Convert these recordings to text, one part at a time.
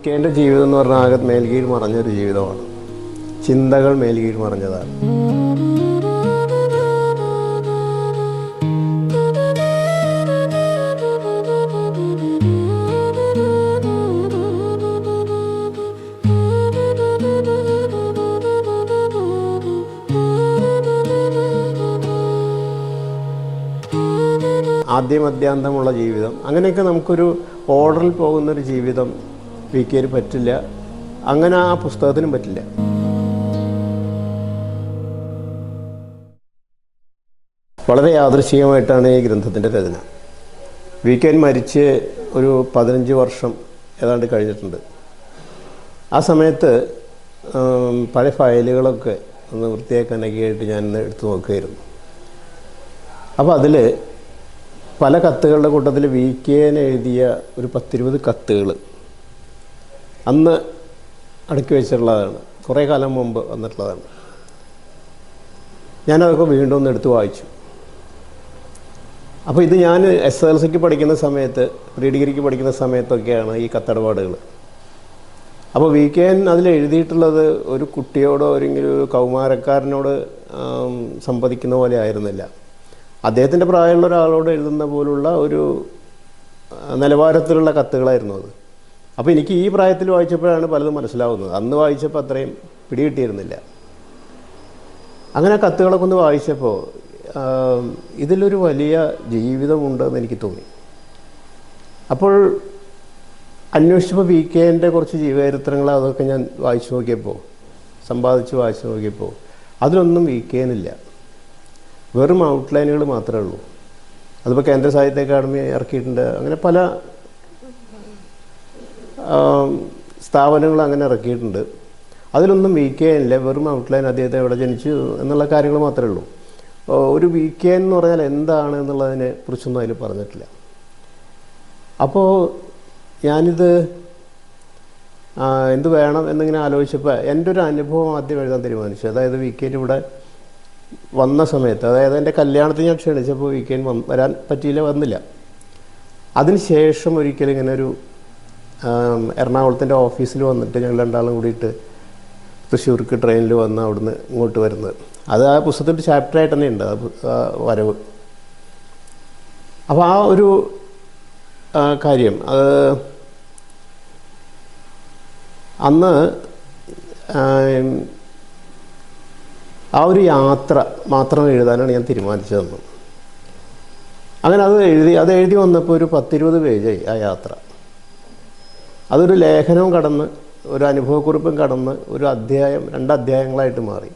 കെൻ്റെ ജീവിതം എന്ന് പറഞ്ഞാൽ ആകെ മേൽകീഴ് മറഞ്ഞൊരു ജീവിതമാണ്. ചിന്തകൾ മേൽകീഴ് മറഞ്ഞതാണ്. ആദ്യമധ്യാന്തമുള്ള ജീവിതം, അങ്ങനെയൊക്കെ നമുക്കൊരു ഓർഡറിൽ പോകുന്നൊരു ജീവിതം വി കെന് പറ്റില്ല. അങ്ങനെ ആ പുസ്തകത്തിനും പറ്റില്ല. വളരെ യാദൃശ്ചികമായിട്ടാണ് ഈ ഗ്രന്ഥത്തിൻ്റെ രചന. വി കെൻ മരിച്ച് ഒരു 15 വർഷം ഏതാണ്ട് കഴിഞ്ഞിട്ടുണ്ട്. ആ സമയത്ത് പഴയ ഫയലുകളൊക്കെ ഒന്ന് വൃത്തിയാക്കാനൊക്കെ ആയിട്ട് ഞാൻ എടുത്തു നോക്കുകയായിരുന്നു. അപ്പോൾ അതിൽ പല കത്തുകളുടെ കൂട്ടത്തിൽ വി കെന് എഴുതിയ ഒരു 10-20 കത്തുകൾ അന്ന് അടുക്കി വെച്ചിട്ടുള്ളതാണ്. കുറേ കാലം മുമ്പ് വന്നിട്ടുള്ളതാണ്. ഞാനതൊക്കെ വീണ്ടും ഒന്ന് എടുത്ത് വായിച്ചു. അപ്പോൾ ഇത് ഞാൻ SSLCക്ക് പഠിക്കുന്ന സമയത്ത്, പ്രീ ഡിഗ്രിക്ക് പഠിക്കുന്ന സമയത്തൊക്കെയാണ് ഈ കത്തിടപാടുകൾ. അപ്പോൾ വി കെൻ അതിൽ എഴുതിയിട്ടുള്ളത് ഒരു കുട്ടിയോടോ അല്ലെങ്കിൽ ഒരു കൗമാരക്കാരനോട് സംവദിക്കുന്ന പോലെ ആയിരുന്നില്ല. അദ്ദേഹത്തിൻ്റെ പ്രായമുള്ള ഒരാളോട് എഴുതുന്ന പോലുള്ള ഒരു നിലവാരത്തിലുള്ള കത്തുകളായിരുന്നു അത്. അപ്പോൾ എനിക്ക് ഈ പ്രായത്തിൽ വായിച്ചപ്പോഴാണ് പലതും മനസ്സിലാവുന്നത്. അന്ന് വായിച്ചപ്പോൾ അത്രയും പിടികിട്ടിയിരുന്നില്ല. അങ്ങനെ കത്തുകളൊക്കെ ഒന്ന് വായിച്ചപ്പോൾ ഇതിലൊരു വലിയ ജീവിതമുണ്ടെന്ന് എനിക്ക് തോന്നി. അപ്പോൾ അന്വേഷിച്ചപ്പോൾ വി കെൻ്റെ കുറച്ച് ജീവചരിത്രങ്ങൾ അതൊക്കെ ഞാൻ വായിച്ചു നോക്കിയപ്പോൾ, വായിച്ചു നോക്കിയപ്പോൾ അതിലൊന്നും വി കെനില്ല. വെറും ഔട്ട്ലൈനുകൾ മാത്രമേ ഉള്ളൂ. അതിപ്പോൾ കേന്ദ്ര സാഹിത്യ അക്കാദമി ഇറക്കിയിട്ടുണ്ട്. അങ്ങനെ പല സ്ഥാപനങ്ങൾ അങ്ങനെ ഇറക്കിയിട്ടുണ്ട്. അതിലൊന്നും വി കെ ഇല്ല. വെറും ഔട്ട്ലൈൻ, അദ്ദേഹത്തെ എവിടെ ജനിച്ചു എന്നുള്ള കാര്യങ്ങൾ മാത്രമേ ഉള്ളൂ. ഒരു വി കെ എന്ന് പറഞ്ഞാൽ എന്താണ് എന്നുള്ളതിനെ കുറിച്ചൊന്നും അതിൽ പറഞ്ഞിട്ടില്ല. അപ്പോൾ ഞാനിത് എന്ത് വേണം എന്നിങ്ങനെ ആലോചിച്ചപ്പോൾ എൻ്റെ ഒരു അനുഭവം ആദ്യം എഴുതാൻ തീരുമാനിച്ചു. അതായത് വി കെന് ഇവിടെ വന്ന സമയത്ത്, അതായത് എൻ്റെ കല്യാണത്തിന് ഞാൻ ക്ഷണിച്ചപ്പോൾ വി കെൻ വരാൻ പറ്റിയില്ല, വന്നില്ല. അതിന് ശേഷം ഒരിക്കലും ഇങ്ങനെ ഒരു എറണാകുളത്തിൻ്റെ ഓഫീസിൽ വന്നിട്ട് ഞങ്ങൾ രണ്ടാളും കൂടിയിട്ട് തൃശ്ശൂർക്ക് ട്രെയിനിൽ വന്ന് അവിടുന്ന് ഇങ്ങോട്ട് വരുന്നത്. അത് ആ പുസ്തകത്തിൻ്റെ ചാപ്റ്ററായിട്ട് തന്നെ ഉണ്ട് ആ വരവ്. അപ്പോൾ ആ ഒരു കാര്യം അത് അന്ന് ആ ഒരു യാത്ര മാത്രം എഴുതാനാണ് ഞാൻ തീരുമാനിച്ചതെന്ന്. അങ്ങനെ അത് എഴുതി വന്നപ്പോൾ ഒരു 10-20 പേജായി ആ യാത്ര. അതൊരു ലേഖനവും കടന്ന് ഒരു അനുഭവക്കുറിപ്പും കടന്ന് ഒരു അധ്യായം, 2 അധ്യായങ്ങളായിട്ട് മാറി.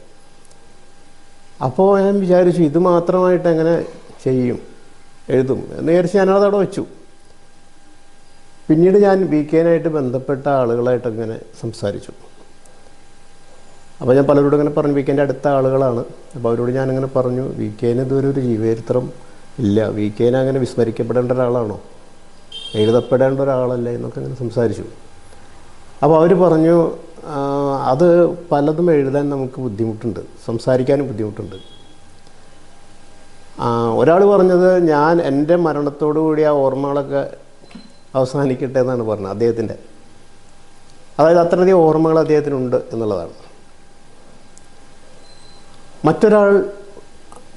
അപ്പോൾ ഞാൻ വിചാരിച്ചു ഇത് മാത്രമായിട്ട് എങ്ങനെ എഴുതും എന്ന് വിചാരിച്ച് ഞാനതവിടെ വെച്ചു. പിന്നീട് ഞാൻ വി കെനായിട്ട് ബന്ധപ്പെട്ട ആളുകളായിട്ട് അങ്ങനെ സംസാരിച്ചു. അപ്പോൾ ഞാൻ പലരോടും ഇങ്ങനെ പറഞ്ഞു, വി കെൻ്റെ അടുത്ത ആളുകളാണ്. അപ്പോൾ അവരോട് ഞാനിങ്ങനെ പറഞ്ഞു, വി കെന് ഇതുവരെ ഒരു ജീവചരിത്രം ഇല്ല, വി കെന് അങ്ങനെ വിസ്മരിക്കപ്പെടേണ്ട ഒരാളാണോ, എഴുതപ്പെടേണ്ട ഒരാളല്ലേ എന്നൊക്കെ അങ്ങനെ സംസാരിച്ചു. അപ്പോൾ അവർ പറഞ്ഞു, അത് പലതും എഴുതാൻ നമുക്ക് ബുദ്ധിമുട്ടുണ്ട്, സംസാരിക്കാനും ബുദ്ധിമുട്ടുണ്ട്. ഒരാൾ പറഞ്ഞത് ഞാൻ എൻ്റെ മരണത്തോടു കൂടി ആ ഓർമ്മകളൊക്കെ അവസാനിക്കട്ടെ എന്നാണ് പറഞ്ഞത് അദ്ദേഹത്തിൻ്റെ. അതായത് അത്രയധികം ഓർമ്മകൾ അദ്ദേഹത്തിനുണ്ട് എന്നുള്ളതാണ്. മറ്റൊരാൾ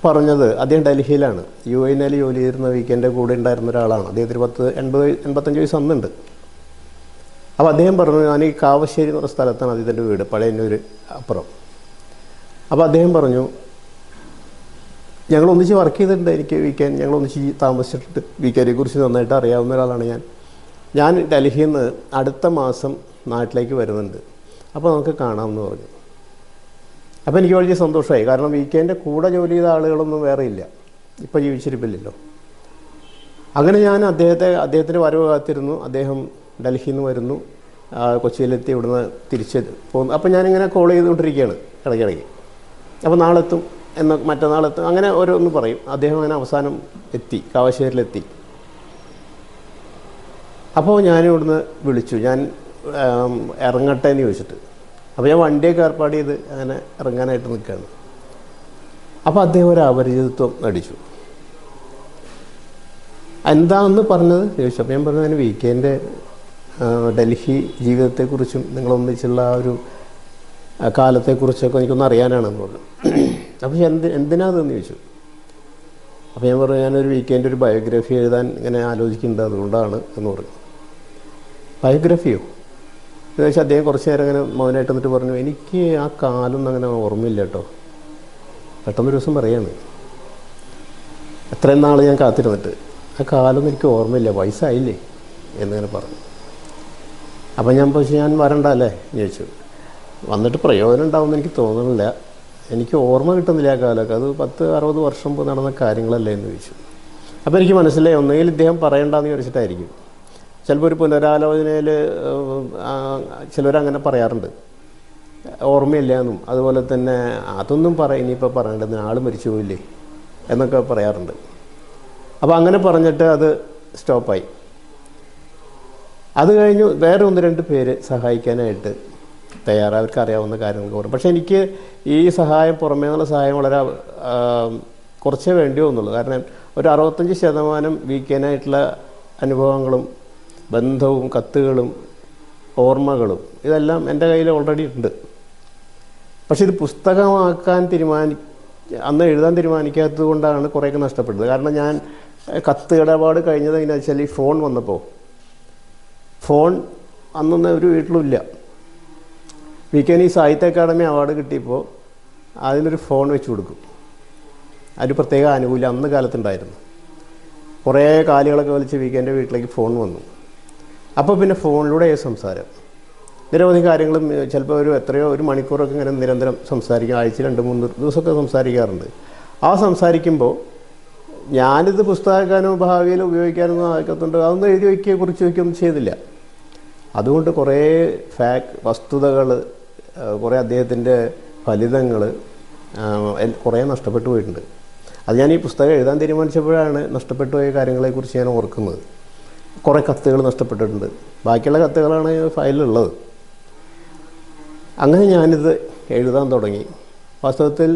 പറഞ്ഞത് അദ്ദേഹം ഡൽഹിയിലാണ്, UNL ജോലി ചെയ്തിരുന്ന വി കെൻ്റെ കൂടെ ഉണ്ടായിരുന്ന ഒരാളാണ്. അദ്ദേഹത്തിന് 80-85 വയസ്സ് അന്നുണ്ട്. അപ്പോൾ അദ്ദേഹം പറഞ്ഞു, ഞാൻ ഈ കാവശ്ശേരി എന്ന് പറഞ്ഞ സ്ഥലത്താണ് അദ്ദേഹത്തിൻ്റെ വീട്, പഴയന്നൂർ അപ്പുറം. അപ്പോൾ അദ്ദേഹം പറഞ്ഞു, ഞങ്ങളൊന്നിച്ച് വർക്ക് ചെയ്തിട്ടുണ്ട്, എനിക്ക് വി കെൻ ഞങ്ങളൊന്നിച്ച് താമസിച്ചിട്ടുണ്ട്, വി കെനെ കുറിച്ച് നന്നായിട്ട് അറിയാവുന്ന ഒരാളാണ് ഞാൻ ഡൽഹിയിൽ നിന്ന് അടുത്ത മാസം നാട്ടിലേക്ക് വരുന്നുണ്ട്, അപ്പോൾ നമുക്ക് കാണാമെന്ന് പറഞ്ഞു. അപ്പോൾ എനിക്ക് വലിയ സന്തോഷമായി. കാരണം വി കെൻ്റെ കൂടെ ജോലി ചെയ്ത ആളുകളൊന്നും വേറെ ഇല്ല, ഇപ്പോൾ ജീവിച്ചിരിപ്പില്ലല്ലോ. അങ്ങനെ ഞാൻ അദ്ദേഹത്തിൻ്റെ വരവ് കാത്തിരുന്നു. അദ്ദേഹം ഡൽഹിയിൽ നിന്ന് വരുന്നു, കൊച്ചിയിലെത്തി, ഇവിടുന്ന് തിരിച്ച് പോകുന്നു. അപ്പോൾ ഞാനിങ്ങനെ കോൾ ചെയ്തുകൊണ്ടിരിക്കുകയാണ് ഇടയ്ക്കിടയ്ക്ക്. അപ്പോൾ നാളെത്തും മറ്റന്നാളെത്തും അങ്ങനെ ഓരോന്ന് പറയും. അദ്ദേഹം അങ്ങനെ അവസാനം എത്തി, കാവശ്ശേരിയിലെത്തി. അപ്പോൾ ഞാനിവിടുന്ന് വിളിച്ചു, ഞാൻ ഇറങ്ങട്ടെ എന്ന് ചോദിച്ചിട്ട്. അപ്പോൾ ഞാൻ വണ്ടിയൊക്കെ ഏർപ്പാട് ചെയ്ത് അങ്ങനെ ഇറങ്ങാനായിട്ട് നിൽക്കുകയാണ്. അപ്പോൾ അദ്ദേഹം ഒരു അപരിചിതത്വം നടിച്ചു. എന്താണെന്ന് പറഞ്ഞത് ചോദിച്ചു. അപ്പോൾ ഞാൻ പറഞ്ഞു, അതിന് വി കെൻ്റെ ഡൽഹി ജീവിതത്തെക്കുറിച്ചും നിങ്ങളൊന്നിച്ചുള്ള ആ ഒരു കാലത്തെക്കുറിച്ചൊക്കെ എനിക്കൊന്ന് അറിയാനാണെന്ന് പറഞ്ഞു. അപ്പോൾ എന്തിനാണെന്ന് ചോദിച്ചു. അപ്പോൾ ഞാൻ പറഞ്ഞു ഞാനൊരു വീക്കെൻഡ് ഒരു ബയോഗ്രഫി എഴുതാൻ ഇങ്ങനെ ആലോചിക്കുന്നുണ്ട്, അതുകൊണ്ടാണ് എന്ന് പറഞ്ഞു. ബയോഗ്രഫിയോ എന്ന് വെച്ചാൽ അദ്ദേഹം കുറച്ച് നേരം അങ്ങനെ മൗനമായിട്ട് എന്നിട്ട് പറഞ്ഞു, എനിക്ക് ആ കാലമൊന്നും അങ്ങനെ ഓർമ്മയില്ല കേട്ടോ. പെട്ടെന്നൊരു ദിവസം പറയാണ്, എത്രയും നാൾ ഞാൻ കാത്തിരുന്നിട്ട് ആ കാലമൊന്നും എനിക്ക് ഓർമ്മയില്ല, വയസ്സായില്ലേ എന്നിങ്ങനെ പറഞ്ഞു. അപ്പം ഞാൻ വരണ്ട അല്ലേ എന്ന് ചോദിച്ചു. വന്നിട്ട് പ്രയോജനം ഉണ്ടാവുമെന്ന് എനിക്ക് തോന്നുന്നില്ല, എനിക്ക് ഓർമ്മ കിട്ടുന്നില്ല ആ കാലമൊക്കെ, അത് 10-60 വർഷം മുമ്പ് നടന്ന കാര്യങ്ങളല്ലേ എന്ന് ചോദിച്ചു. അപ്പോൾ എനിക്ക് മനസ്സിലായി, ഒന്നുകിൽ ഇദ്ദേഹം പറയണ്ടെന്ന് വിചാരിച്ചിട്ടായിരിക്കും. ചിലപ്പോൾ ഒരു പുനരാലോചനയിൽ ചിലരങ്ങനെ പറയാറുണ്ട്, ഓർമ്മയില്ല എന്നും, അതുപോലെ തന്നെ അതൊന്നും ഇനിയിപ്പോൾ പറയേണ്ടത് ആൾ മരിച്ചു പോയില്ലേ എന്നൊക്കെ പറയാറുണ്ട്. അപ്പോൾ അങ്ങനെ പറഞ്ഞിട്ട് അത് സ്റ്റോപ്പായി. അത് കഴിഞ്ഞു വേറെ 1-2 പേര് സഹായിക്കാനായിട്ട് തയ്യാറായി, അവർക്ക് അറിയാവുന്ന കാര്യങ്ങൾക്ക് പറയും. പക്ഷേ എനിക്ക് ഈ സഹായം പുറമേ നിന്നുള്ള സഹായം വളരെ കുറച്ചേ വേണ്ടി വന്നുള്ളൂ. കാരണം ഒരു 65% വീക്കെൻഡായിട്ടുള്ള അനുഭവങ്ങളും ബന്ധവും കത്തുകളും ഓർമ്മകളും ഇതെല്ലാം എൻ്റെ കയ്യിൽ ഓൾറെഡി ഉണ്ട്. പക്ഷെ ഇത് പുസ്തകമാക്കാൻ അന്ന് എഴുതാൻ തീരുമാനിക്കാത്തത് കൊണ്ടാണ് കുറേയൊക്കെ നഷ്ടപ്പെട്ടത്. കാരണം ഞാൻ കത്ത് ഇടപാട് കഴിഞ്ഞത് എങ്ങനെയാണെന്ന് വെച്ചാൽ, ഈ ഫോൺ വന്നപ്പോൾ, ഫോൺ അന്നൊന്നും ഒരു വീട്ടിലും ഇല്ല. വീക്കെൻഡ് ഈ സാഹിത്യ അക്കാദമി അവാർഡ് കിട്ടിയപ്പോൾ അതിനൊരു ഫോൺ വെച്ച് കൊടുക്കും. അതിന് പ്രത്യേക ആനുകൂല്യം അന്ന് കാലത്തുണ്ടായിരുന്നു. കുറേ കാലുകളൊക്കെ വലിച്ച് വീക്കെൻഡ് വീട്ടിലേക്ക് ഫോൺ വന്നു. അപ്പോൾ പിന്നെ ഫോണിലൂടെ സംസാരം, നിരവധി കാര്യങ്ങളും ചിലപ്പോൾ ഒരു മണിക്കൂറൊക്കെ ഇങ്ങനെ നിരന്തരം സംസാരിക്കും. ആഴ്ച 2-3 ദിവസമൊക്കെ സംസാരിക്കാറുണ്ട്. ആ സംസാരിക്കുമ്പോൾ ഞാനിത് പുസ്തകമാക്കാനോ ഭാവിയിൽ ഉപയോഗിക്കാനോ ആക്കത്തുണ്ട്, അതൊന്നും എഴുതി വയ്ക്കുകയോ കുറിച്ച് വയ്ക്കുകയൊന്നും ചെയ്തില്ല. അതുകൊണ്ട് കുറേ വസ്തുതകൾ, കുറേ അദ്ദേഹത്തിൻ്റെ ഫലിതങ്ങൾ കുറേ നഷ്ടപ്പെട്ടു പോയിട്ടുണ്ട്. അത് ഞാൻ ഈ പുസ്തകം എഴുതാൻ തീരുമാനിച്ചപ്പോഴാണ് നഷ്ടപ്പെട്ടു പോയ കാര്യങ്ങളെക്കുറിച്ച് ഞാൻ ഓർക്കുന്നത്. കുറേ കത്തുകൾ നഷ്ടപ്പെട്ടിട്ടുണ്ട്, ബാക്കിയുള്ള കത്തുകളാണ് ഫയലിലുള്ളത്. അങ്ങനെ ഞാനിത് എഴുതാൻ തുടങ്ങി. വാസ്തവത്തിൽ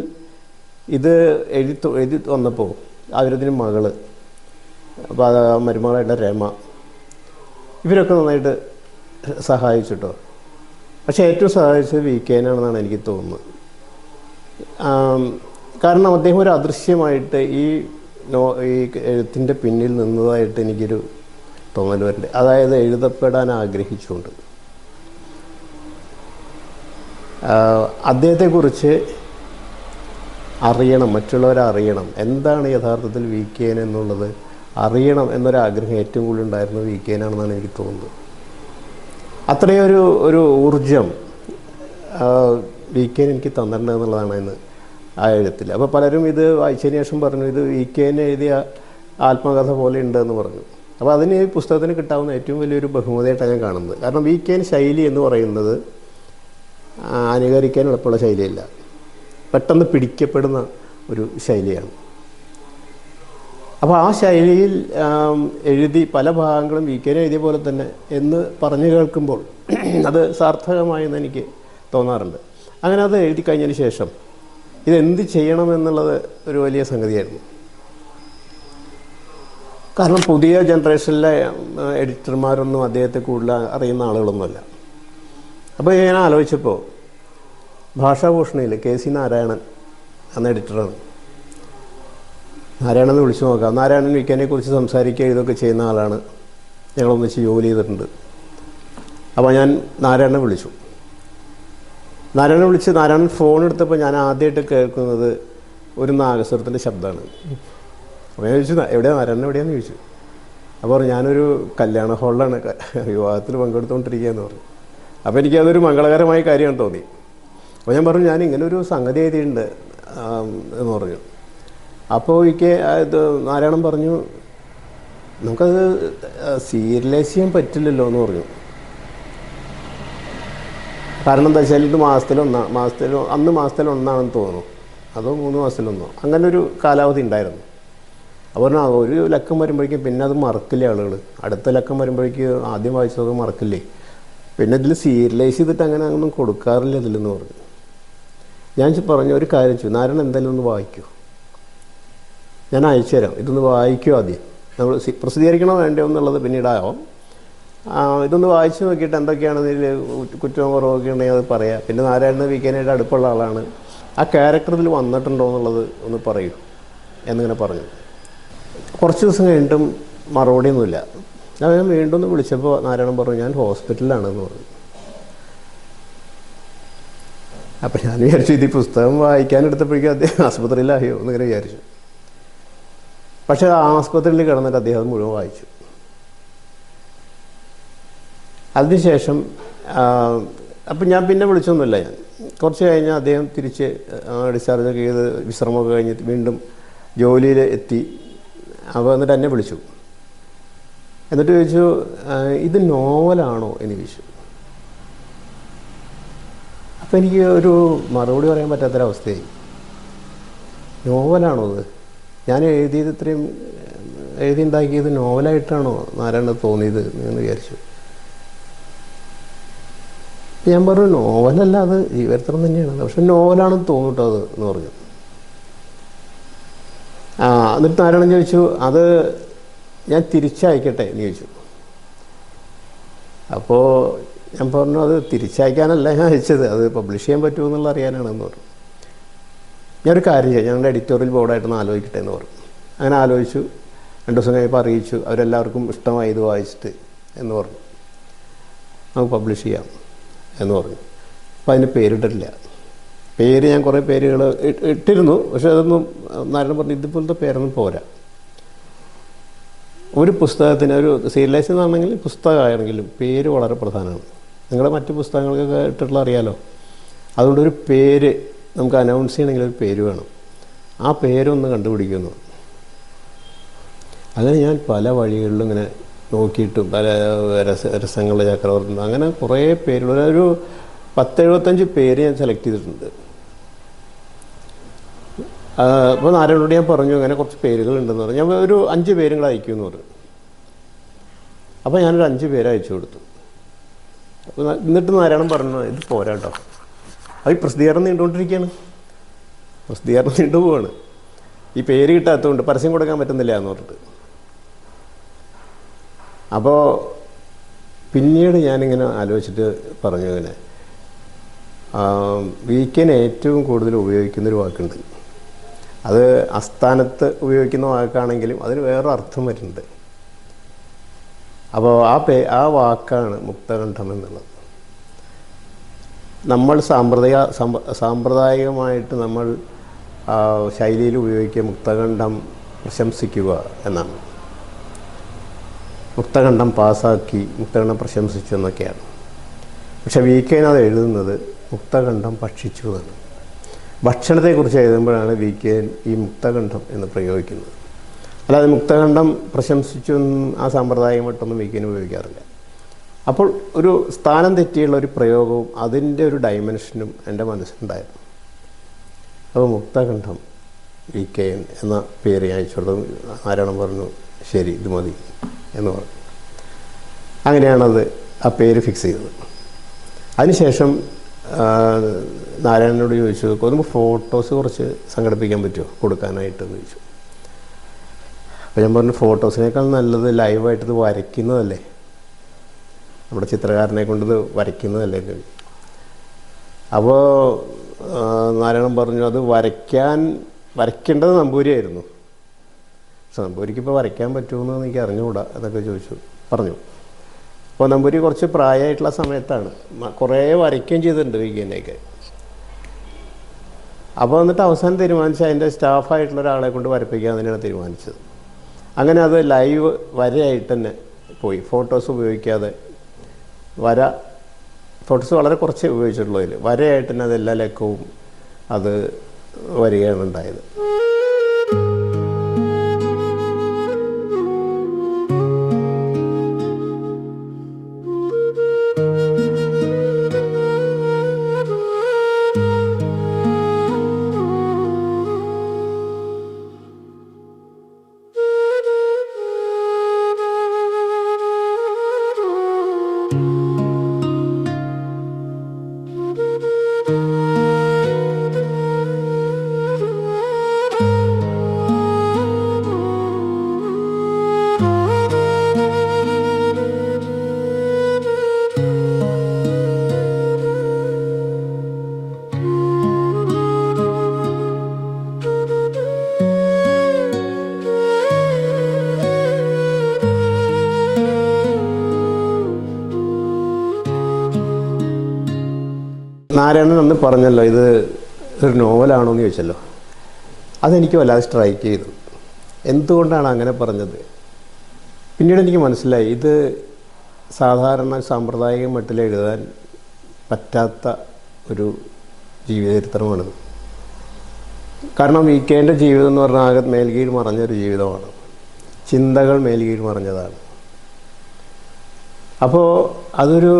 ഇത് എഴുതി വന്നപ്പോൾ അവരതിന് മകള്, അപ്പോൾ മരുമകളായിട്ട് രമ, ഇവരൊക്കെ നന്നായിട്ട് സഹായിച്ചിട്ടോ. പക്ഷേ ഏറ്റവും സഹായിച്ചത് വീക്കെൻഡാണെന്നാണ് എനിക്ക് തോന്നുന്നത്. കാരണം അദ്ദേഹം ഒരു അദൃശ്യമായിട്ട് ഈ എഴുത്തിൻ്റെ പിന്നിൽ നിന്നതായിട്ട് എനിക്കൊരു തോന്നൽ വരുന്നുണ്ട്. അതായത് എഴുതപ്പെടാൻ ആഗ്രഹിച്ചുകൊണ്ട് അദ്ദേഹത്തെക്കുറിച്ച് അറിയണം, മറ്റുള്ളവരറിയണം, എന്താണ് യഥാർത്ഥത്തിൽ വീക്കെൻഡ് എന്നുള്ളത് അറിയണം എന്നൊരാഗ്രഹം ഏറ്റവും കൂടുതൽ ഉണ്ടായിരുന്നത് വീക്കെൻഡാണെന്നാണ് എനിക്ക് തോന്നുന്നത്. അത്രയൊരു ഊർജം വീക്കെൻഡ് എനിക്ക് തന്നിട്ടുണ്ടെന്നുള്ളതാണ് ഇന്ന് ആ എഴുത്തിൽ. അപ്പോൾ പലരും ഇത് വായിച്ചതിന് ശേഷം പറഞ്ഞു, ഇത് വീക്കെൻഡ് എഴുതിയ ആത്മകഥ പോലെ ഉണ്ടെന്ന് പറഞ്ഞു. അപ്പോൾ അതിന് ഈ പുസ്തകത്തിന് കിട്ടാവുന്ന ഏറ്റവും വലിയൊരു ബഹുമതിയായിട്ടാണ് ഞാൻ കാണുന്നത്. കാരണം വീക്കെൻഡ് ശൈലി എന്ന് പറയുന്നത് അനുകരിക്കാൻ എളുപ്പമുള്ള ശൈലിയല്ല, പെട്ടെന്ന് പിടിക്കപ്പെടുന്ന ഒരു ശൈലിയാണ്. അപ്പോൾ ആ ശൈലിയിൽ എഴുതി പല ഭാഗങ്ങളും വീക്കെൻഡ് എഴുതിയ പോലെ തന്നെ എന്ന് പറഞ്ഞു കേൾക്കുമ്പോൾ അത് സാർത്ഥകമായെന്ന് എനിക്ക് തോന്നാറുണ്ട്. അങ്ങനെ അത് എഴുതി കഴിഞ്ഞതിന് ശേഷം ഇതെന്ത് ചെയ്യണമെന്നുള്ളത് ഒരു വലിയ സംഗതിയായിരുന്നു. കാരണം പുതിയ ജനറേഷനിലെ എഡിറ്റർമാരൊന്നും അദ്ദേഹത്തെ കൂടുതൽ അറിയുന്ന ആളുകളൊന്നുമല്ല. അപ്പോൾ ഞാൻ ആലോചിച്ചപ്പോൾ ഭാഷാഭൂഷണിയിൽ KC നാരായണൻ എന്ന എഡിറ്ററാണ്. നാരായണനെ വിളിച്ചു നോക്കാം. നാരായണൻ വീക്കെൻഡിനെക്കുറിച്ച് സംസാരിക്കുക ഇതൊക്കെ ചെയ്യുന്ന ആളാണ്, ഞങ്ങളൊന്നിച്ച് ജോലി ചെയ്തിട്ടുണ്ട്. അപ്പോൾ ഞാൻ നാരായണനെ വിളിച്ചു. നാരായണൻ ഫോൺ എടുത്തപ്പോൾ ഞാൻ ആദ്യമായിട്ട് കേൾക്കുന്നത് ഒരു നാഗസ്വരത്തിൻ്റെ ശബ്ദമാണ്. അപ്പോൾ ഞാൻ ചോദിച്ചു, നാരായണൻ എവിടെയാണെന്ന് ചോദിച്ചു. അപ്പോൾ ഞാനൊരു കല്യാണ ഹാളിലാണ് വിവാഹത്തിൽ പങ്കെടുത്തുകൊണ്ടിരിക്കുകയെന്ന് പറഞ്ഞു. അപ്പോൾ എനിക്കതൊരു മംഗളകരമായ കാര്യമാണ് തോന്നി. അപ്പോൾ ഞാൻ പറഞ്ഞു, ഞാൻ ഇങ്ങനൊരു സംഗതി എഴുതിയിട്ടുണ്ട് എന്ന് പറഞ്ഞു. അപ്പോൾ നാരായണൻ പറഞ്ഞു, നമുക്കത് സീരിയലൈസ് ചെയ്യാൻ പറ്റില്ലല്ലോ എന്ന് പറഞ്ഞു. കാരണം എന്താ വെച്ചാൽ ഇത് മാസത്തിലൊന്നാണെന്ന് തോന്നുന്നു, അതോ 3 മാസത്തിലൊന്നോ അങ്ങനെ ഒരു കാലാവധി ഉണ്ടായിരുന്നു. അപ്പോൾ ഒരു ലക്കം വരുമ്പോഴേക്കും പിന്നെ അത് മറക്കില്ലേ ആളുകൾ, അടുത്ത ലക്കം വരുമ്പോഴേക്ക് ആദ്യം വായിച്ചതൊക്കെ മറക്കില്ലേ, പിന്നെ ഇതിൽ സീരിയലൈസ് ചെയ്തിട്ട് അങ്ങനെ ഒന്നും കൊടുക്കാറില്ല ഇതിലെന്ന് പറഞ്ഞു. ഞാൻ പറഞ്ഞു, ഒരു കാര്യം ചെയ്യും, നാരായണൻ എന്തായാലും ഒന്ന് വായിക്കൂ, ഞാൻ അയച്ചു തരാം, ഇതൊന്ന് വായിക്കൂ ആദ്യം, നമ്മൾ പ്രസിദ്ധീകരിക്കണോ വേണ്ടോ എന്നുള്ളത് പിന്നീടാവാം, ഇതൊന്ന് വായിച്ച് നോക്കിയിട്ട് എന്തൊക്കെയാണ് ഇതിൽ കുറ്റവും കുറവൊക്കെ ഉണ്ടെങ്കിൽ അത് പറയാം. പിന്നെ നാരായണ വികേനായിട്ട് അടുപ്പുള്ള ആളാണ്, ആ ക്യാരക്ടർ ഇതിൽ വന്നിട്ടുണ്ടോ എന്നുള്ളത് ഒന്ന് പറയൂ എന്നിങ്ങനെ പറഞ്ഞു. കുറച്ച് ദിവസം കഴിഞ്ഞിട്ടും മറുപടിയൊന്നുമില്ല. ഞാൻ വീണ്ടും ഒന്ന് വിളിച്ചപ്പോൾ നാരായണൻ പറഞ്ഞു ഞാൻ ഹോസ്പിറ്റലിലാണെന്ന് പറഞ്ഞു. അപ്പം ഞാൻ വിചാരിച്ചു ഇത് ഈ പുസ്തകം വായിക്കാനെടുത്തപ്പോഴേക്കും അദ്ദേഹം ആസ്പത്രിയിലായോ എന്നിങ്ങനെ വിചാരിച്ചു. പക്ഷേ ആ ആസ്പത്രിയിൽ കിടന്നിട്ട് അദ്ദേഹം മുഴുവൻ വായിച്ചു. അതിനുശേഷം അപ്പം ഞാൻ പിന്നെ വിളിച്ചൊന്നുമില്ല. ഞാൻ കുറച്ച് കഴിഞ്ഞാൽ അദ്ദേഹം തിരിച്ച് ഡിസ്ചാർജൊക്കെ ചെയ്ത് വിശ്രമമൊക്കെ കഴിഞ്ഞിട്ട് വീണ്ടും ജോലിയിൽ എത്തി. അപ്പോൾ എന്നിട്ട് എന്നെ വിളിച്ചു. എന്നിട്ട് ചോദിച്ചു ഇത് നോവലാണോ എന്ന് ചോദിച്ചു. അപ്പോൾ എനിക്ക് ഒരു മറുപടി പറയാൻ പറ്റാത്തൊരവസ്ഥയായി. നോവലാണോ അത്? ഞാൻ എഴുതിയത് ഇത്രയും എഴുതിയുണ്ടാക്കിയത് നോവലായിട്ടാണോ നാരായണ തോന്നിയത് എന്ന് വിചാരിച്ചു. ഞാൻ പറഞ്ഞു നോവലല്ല, അത് ജീവചരിത്രം തന്നെയാണ്, പക്ഷെ നോവലാണെന്ന് തോന്നിട്ടോ അത് എന്ന് പറഞ്ഞു. എന്നിട്ട് നാരായണൻ ചോദിച്ചു അത് ഞാൻ തിരിച്ചയക്കട്ടെ എന്ന് ചോദിച്ചു. അപ്പോൾ ഞാൻ പറഞ്ഞു അത് തിരിച്ചയക്കാനല്ല ഞാൻ അയച്ചത്, അത് പബ്ലിഷ് ചെയ്യാൻ പറ്റുമോ എന്നുള്ള അറിയാനാണെന്ന് പറഞ്ഞു. ഞാനൊരു കാര്യം ചെയ്യാം, ഞങ്ങളുടെ എഡിറ്റോറിയൽ ബോർഡായിട്ടൊന്ന് ആലോചിക്കട്ടെ എന്ന് പറഞ്ഞു. അങ്ങനെ ആലോചിച്ചു. 2 ദിവസം കഴിയുമ്പോൾ അറിയിച്ചു, അവരെല്ലാവർക്കും ഇഷ്ടമായി ഇത് വായിച്ചിട്ട് എന്ന് പറഞ്ഞു. നമുക്ക് പബ്ലിഷ് ചെയ്യാം എന്ന് പറഞ്ഞു. അപ്പോൾ അതിന് പേരിട്ടിട്ടില്ല. പേര് ഞാൻ കുറേ പേരുകൾ ഇട്ടിരുന്നു, പക്ഷെ അതൊന്നും നാരായണൻ പറഞ്ഞു ഇതുപോലത്തെ പേരൊന്നും പോരാ. ഒരു പുസ്തകത്തിന് ഒരു സീരിയലൈസ് എന്നാണെങ്കിൽ പുസ്തകമാണെങ്കിലും പേര് വളരെ പ്രധാനമാണ്. നിങ്ങളുടെ മറ്റ് പുസ്തകങ്ങൾക്കൊക്കെ ഇട്ടിട്ടുള്ള അറിയാലോ. അതുകൊണ്ടൊരു പേര് നമുക്ക് അനൗൺസ് ചെയ്യണമെങ്കിൽ ഒരു പേര് വേണം. ആ പേരൊന്ന് കണ്ടുപിടിക്കുന്നു. അങ്ങനെ ഞാൻ പല വഴികളിലും ഇങ്ങനെ നോക്കിയിട്ടും പല രസങ്ങളുടെ ചക്രവർത്തി അങ്ങനെ കുറേ പേരുള്ള ഒരു 10-75 പേര് ഞാൻ സെലക്ട് ചെയ്തിട്ടുണ്ട്. അപ്പോൾ നാരായണനോട് ഞാൻ പറഞ്ഞു അങ്ങനെ കുറച്ച് പേരുകളുണ്ടെന്ന് പറഞ്ഞു. ഞാൻ ഒരു 5 പേരും കൂടെ അയക്കുമെന്ന് പറഞ്ഞു. അപ്പോൾ ഞാനൊരു 5 പേര് അയച്ചു കൊടുത്തു. അപ്പോൾ എന്നിട്ട് നാരായണൻ പറഞ്ഞു ഇത് പോരാ കേട്ടോ, അത് ഈ പ്രസിദ്ധീകരണം നീണ്ടുകൊണ്ടിരിക്കുകയാണ്, പ്രസിദ്ധീകരണം നീണ്ടുപോവാണ്, ഈ പേര് കിട്ടാത്തതുകൊണ്ട് പരസ്യം കൊടുക്കാൻ പറ്റുന്നില്ല എന്ന് പറഞ്ഞിട്ട്. അപ്പോൾ പിന്നീട് ഞാനിങ്ങനെ ആലോചിച്ചിട്ട് പറഞ്ഞു ഇങ്ങനെ വീക്കെൻ ഏറ്റവും കൂടുതൽ ഉപയോഗിക്കുന്നൊരു വാക്കുണ്ട്. അത് അസ്ഥാനത്ത് ഉപയോഗിക്കുന്ന വാക്കാണെങ്കിലും അതിന് വേറെ അർത്ഥം വരുന്നുണ്ട്. അപ്പോൾ ആ വാക്കാണ് മുക്തകണ്ഠം എന്നുള്ളത്. നമ്മൾ സാമ്പ്രദായികമായിട്ട് നമ്മൾ ശൈലിയിൽ ഉപയോഗിക്കുക മുക്തകണ്ഠം പ്രശംസിക്കുക എന്നാണ്. മുക്തകണ്ഠം പാസ്സാക്കി, മുക്തകണ്ഠം പ്രശംസിച്ചു എന്നൊക്കെയാണ്. പക്ഷെ വീക്കെൻ അത് എഴുതുന്നത് മുക്തകണ്ഠം ഭക്ഷിച്ചു എന്നാണ്. ഭക്ഷണത്തെക്കുറിച്ച് എഴുതുമ്പോഴാണ് വീക്കെൻ ഈ മുക്തകണ്ഠം എന്ന് പ്രയോഗിക്കുന്നത്. അല്ലാതെ മുക്തകണ്ഠം പ്രശംസിച്ചൊന്നും ആ സാമ്പ്രദായികമായിട്ടൊന്നും വീക്കെൻ ഉപയോഗിക്കാറില്ല. അപ്പോൾ ഒരു സ്ഥാനം തെറ്റിയുള്ള ഒരു പ്രയോഗവും അതിൻ്റെ ഒരു ഡയമെൻഷനും എൻ്റെ മനസ്സിലുണ്ടായിരുന്നു. അപ്പോൾ മുക്തകണ്ഠം വീക്കെൻ എന്ന പേര് ഞാൻ അയച്ചു കൊടുത്തു. നാരായണൻ പറഞ്ഞു ശരി ഇത് മതി എന്ന് പറഞ്ഞു. അങ്ങനെയാണത് ആ പേര് ഫിക്സ് ചെയ്തത്. അതിനുശേഷം നാരായണനോട് ചോദിച്ചു നമുക്ക് ഫോട്ടോസ് കുറച്ച് സംഘടിപ്പിക്കാൻ പറ്റുമോ കൊടുക്കാനായിട്ടെന്ന് ചോദിച്ചു. അപ്പോൾ ഞാൻ പറഞ്ഞു ഫോട്ടോസിനേക്കാൾ നല്ലത് ലൈവായിട്ടിത് വരയ്ക്കുന്നതല്ലേ, നമ്മുടെ ചിത്രകാരനെ കൊണ്ടിത് വരയ്ക്കുന്നതല്ലേ എന്ന് ചോദിച്ചു. അപ്പോൾ നാരായണൻ പറഞ്ഞു അത് വരയ്ക്കേണ്ടത് നമ്പൂരിയായിരുന്നു, പക്ഷെ നമ്പൂരിക്കിപ്പോൾ വരയ്ക്കാൻ പറ്റുമെന്ന് എനിക്ക് അറിഞ്ഞുകൂടാ എന്നൊക്കെ പറഞ്ഞു. അപ്പോൾ നമ്പൂരി കുറച്ച് പ്രായമായിട്ടുള്ള സമയത്താണ്, കുറേ വരയ്ക്കുകയും ചെയ്തിട്ടുണ്ട് വീക്കെൻ്റെയൊക്കെ. അപ്പോൾ എന്നിട്ട് അവസാനം തീരുമാനിച്ച് അതിൻ്റെ സ്റ്റാഫായിട്ടുള്ള ഒരാളെ കൊണ്ട് വരപ്പിക്കാൻ തന്നെയാണ് തീരുമാനിച്ചത്. അങ്ങനെ അത് ലൈവ് വരയായിട്ട് തന്നെ പോയി, ഫോട്ടോസ് ഉപയോഗിക്കാതെ ഫോട്ടോസ് വളരെ കുറച്ചേ ഉപയോഗിച്ചിട്ടുള്ളൂ. അതിൽ വരയായിട്ട് തന്നെ അതെല്ലാ ലക്കവും അത് വരികയാണ് ഉണ്ടായത്. നാരായണൻ അന്ന് പറഞ്ഞല്ലോ ഇത് ഒരു നോവലാണോ എന്ന് ചോദിച്ചല്ലോ. അതെനിക്ക് വല്ലാതെ സ്ട്രൈക്ക് ചെയ്തു. എന്തുകൊണ്ടാണ് അങ്ങനെ പറഞ്ഞത്? പിന്നീട് എനിക്ക് മനസ്സിലായി ഇത് സാധാരണ സാമ്പ്രദായിക മട്ടിൽ എഴുതാൻ പറ്റാത്ത ഒരു ജീവചരിത്രമാണ്. കാരണം VK-ൻ്റെ ജീവിതം എന്ന് പറഞ്ഞാൽ ആകെ മേൽകീഴ് മറഞ്ഞൊരു ജീവിതമാണ്. ചിന്തകൾ മേൽകീഴ് മറഞ്ഞതാണ്. അപ്പോൾ അതൊരു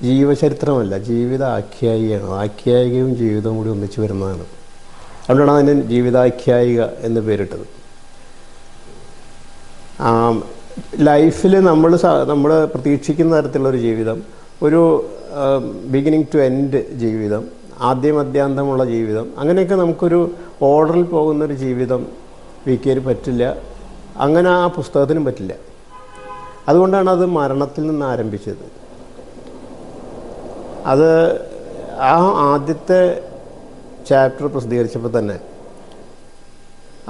ജീവചരിത്രമല്ല, ജീവിത ആഖ്യായികയാണ്. ആഖ്യായികയും ജീവിതവും കൂടി ഒന്നിച്ച് വരുന്നതാണ്. അതുകൊണ്ടാണ് അതിന് ജീവിതാഖ്യായിക എന്ന് പേരിട്ടത്. ലൈഫിൽ നമ്മൾ പ്രതീക്ഷിക്കുന്ന തരത്തിലുള്ളൊരു ജീവിതം, ഒരു ബിഗിനിങ് ടു എൻഡ് ജീവിതം, ആദ്യമധ്യാന്തമുള്ള ജീവിതം, അങ്ങനെയൊക്കെ നമുക്കൊരു ഓർഡറിൽ പോകുന്നൊരു ജീവിതം VK-ന് പറ്റില്ല. അങ്ങനെ ആ പുസ്തകത്തിനും പറ്റില്ല. അതുകൊണ്ടാണ് അത് മരണത്തിൽ നിന്ന് ആരംഭിച്ചത്. അത് ആ ആദ്യത്തെ ചാപ്റ്റർ പ്രസിദ്ധീകരിച്ചപ്പോൾ തന്നെ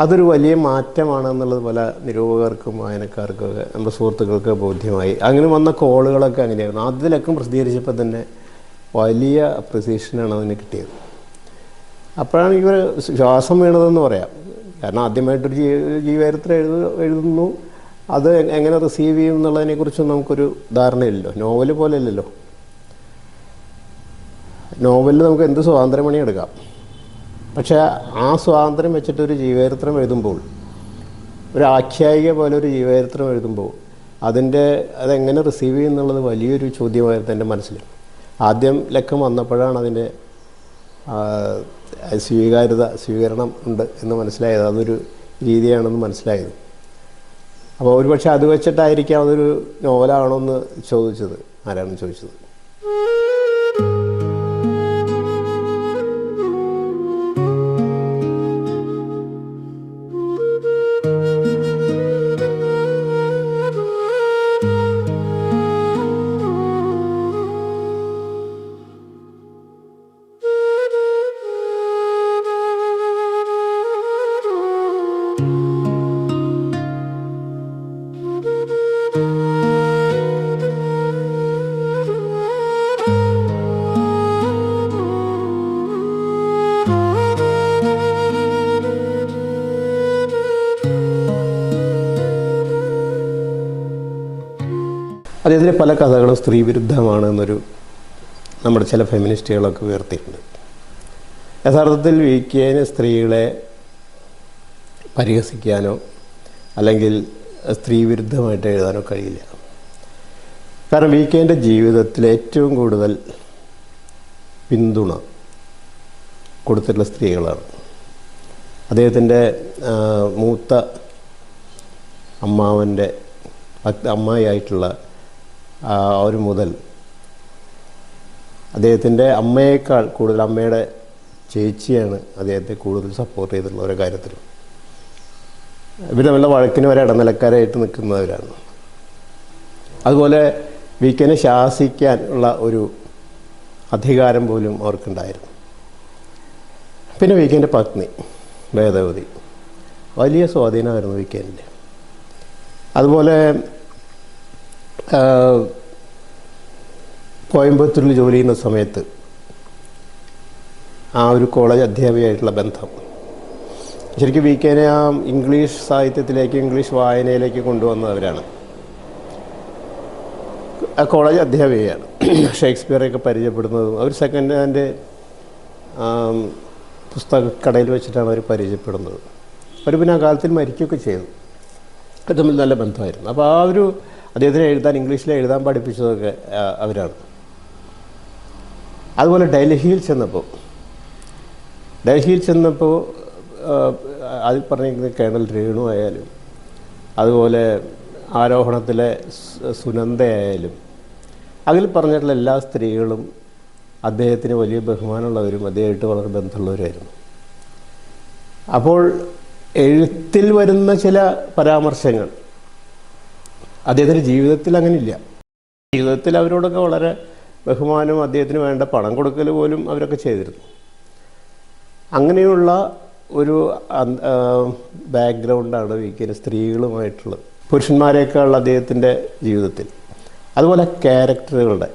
അതൊരു വലിയ മാറ്റമാണെന്നുള്ളത് പല നിരൂപകർക്കും വായനക്കാർക്കൊക്കെ നമ്മുടെ സുഹൃത്തുക്കൾക്ക് ബോധ്യമായി. അങ്ങനെ വന്ന കോളുകളൊക്കെ അങ്ങനെയായിരുന്നു. ആദ്യത്തെ ലക്കം പ്രസിദ്ധീകരിച്ചപ്പോൾ തന്നെ വലിയ അപ്രിസിയേഷനാണ് അതിന് കിട്ടിയത്. അപ്പോഴാണ് ഇവർ ശ്വാസം വീണതെന്ന് പറയാം. കാരണം ആദ്യമായിട്ടൊരു ജീവചരിത്രം എഴുതുന്നു, അത് എങ്ങനെ റിസീവ് ചെയ്യും എന്നുള്ളതിനെക്കുറിച്ചൊന്നും നമുക്കൊരു ധാരണയില്ലല്ലോ. നോവൽ പോലെ അല്ലല്ലോ. നോവലിൽ നമുക്ക് എന്ത് സ്വാതന്ത്ര്യമണി എടുക്കാം. പക്ഷേ ആ സ്വാതന്ത്ര്യം വെച്ചിട്ടൊരു ജീവചരിത്രം എഴുതുമ്പോൾ, ഒരു ആഖ്യായിക പോലെ ഒരു ജീവചരിത്രം എഴുതുമ്പോൾ അതെങ്ങനെ റിസീവ് ചെയ്യും എന്നുള്ളത് വലിയൊരു ചോദ്യമായിരുന്നു എൻ്റെ മനസ്സിൽ. ആദ്യം ലക്കം വന്നപ്പോഴാണ് അതിൻ്റെ സ്വീകരണം ഉണ്ട് എന്ന് മനസ്സിലായത്. അതൊരു രീതിയാണെന്ന് മനസ്സിലായത്. അപ്പോൾ ഒരുപക്ഷെ അത് വെച്ചിട്ടായിരിക്കാം അതൊരു നോവലാണോ എന്ന് ചോദിച്ചത്. ആരാണ് ചോദിച്ചത്? അദ്ദേഹത്തിൻ്റെ പല കഥകളും സ്ത്രീവിരുദ്ധമാണ് എന്നൊരു നമ്മുടെ ചില ഫെമിനിസ്റ്റുകളൊക്കെ ഉയർത്തിയിട്ടുണ്ട്. യഥാർത്ഥത്തിൽ VK-ന് സ്ത്രീകളെ പരിഹസിക്കാനോ അല്ലെങ്കിൽ സ്ത്രീവിരുദ്ധമായിട്ട് എഴുതാനോ കഴിയില്ല. കാരണം VK-ൻ്റെ ജീവിതത്തിൽ ഏറ്റവും കൂടുതൽ പിന്തുണ കൊടുത്തിട്ടുള്ള സ്ത്രീകളാണ്. അദ്ദേഹത്തിൻ്റെ മൂത്ത അമ്മായിയായിട്ടുള്ള ഒരു മുതൽ അദ്ദേഹത്തിൻ്റെ അമ്മയേക്കാൾ കൂടുതൽ അമ്മയുടെ ചേച്ചിയാണ് അദ്ദേഹത്തെ കൂടുതൽ സപ്പോർട്ട് ചെയ്തിട്ടുള്ള ഓരോ കാര്യത്തിലും. ഇവർ തമ്മിലുള്ള വഴക്കിന് വരെ ഇടനിലക്കാരായിട്ട് നിൽക്കുന്നവരാണ്. അതുപോലെ VK-നെ ശാസിക്കാൻ ഉള്ള ഒരു അധികാരം പോലും അവർക്കുണ്ടായിരുന്നു. പിന്നെ VK-ൻ്റെ പത്നി വേദവതി വലിയ സ്വാധീനമായിരുന്നു VK-ൻ്റെ. അതുപോലെ കോയമ്പത്തൂരിൽ ജോലി ചെയ്യുന്ന സമയത്ത് ആ ഒരു കോളേജ് അധ്യാപികയായിട്ടുള്ള ബന്ധം ശരിക്കും VK-നെ ആ ഇംഗ്ലീഷ് സാഹിത്യത്തിലേക്ക്, ഇംഗ്ലീഷ് വായനയിലേക്ക് കൊണ്ടുവന്നവരാണ്. ആ കോളേജ് അധ്യാപികയാണ്. ഷേക്സ്പിയറൊക്കെ പരിചയപ്പെടുന്നതും അവർ സെക്കൻഡ് ഹാൻഡ് പുസ്തകക്കടയിൽ വെച്ചിട്ടാണ് അവർ പരിചയപ്പെടുന്നത്. അവർ പിന്നെ ആ കാലത്തിൽ മരിക്കുകയൊക്കെ ചെയ്തു. അത് തമ്മിൽ നല്ല ബന്ധമായിരുന്നു. അപ്പോൾ ആ ഒരു അദ്ദേഹത്തിന് ഇംഗ്ലീഷിൽ എഴുതാൻ പഠിപ്പിച്ചതൊക്കെ അവരാണ്. അതുപോലെ ഡൽഹിയിൽ ചെന്നപ്പോൾ അതിൽ പറഞ്ഞിരിക്കുന്നത് കേണൽ രേണു ആയാലും അതുപോലെ ആരോഹണത്തിലെ സുനന്ദയായാലും അതിൽ പറഞ്ഞിട്ടുള്ള എല്ലാ സ്ത്രീകളും അദ്ദേഹത്തിന് വലിയ ബഹുമാനമുള്ളവരും അദ്ദേഹമായിട്ട് വളരെ ബന്ധമുള്ളവരായിരുന്നു. അപ്പോൾ എഴുത്തിൽ വരുന്ന ചില പരാമർശങ്ങൾ അദ്ദേഹത്തിൻ്റെ ജീവിതത്തിൽ അങ്ങനെയില്ല. ജീവിതത്തിൽ അവരോടൊക്കെ വളരെ ബഹുമാനവും അദ്ദേഹത്തിന് വേണ്ട പണം കൊടുക്കൽ പോലും അവരൊക്കെ ചെയ്തിരുന്നു. അങ്ങനെയുള്ള ഒരു ബാക്ക്ഗ്രൗണ്ടാണ് VK-ന് സ്ത്രീകളുമായിട്ടുള്ളത്, പുരുഷന്മാരെക്കാൾ അദ്ദേഹത്തിൻ്റെ ജീവിതത്തിൽ. അതുപോലെ ക്യാരക്ടറുകളുടെ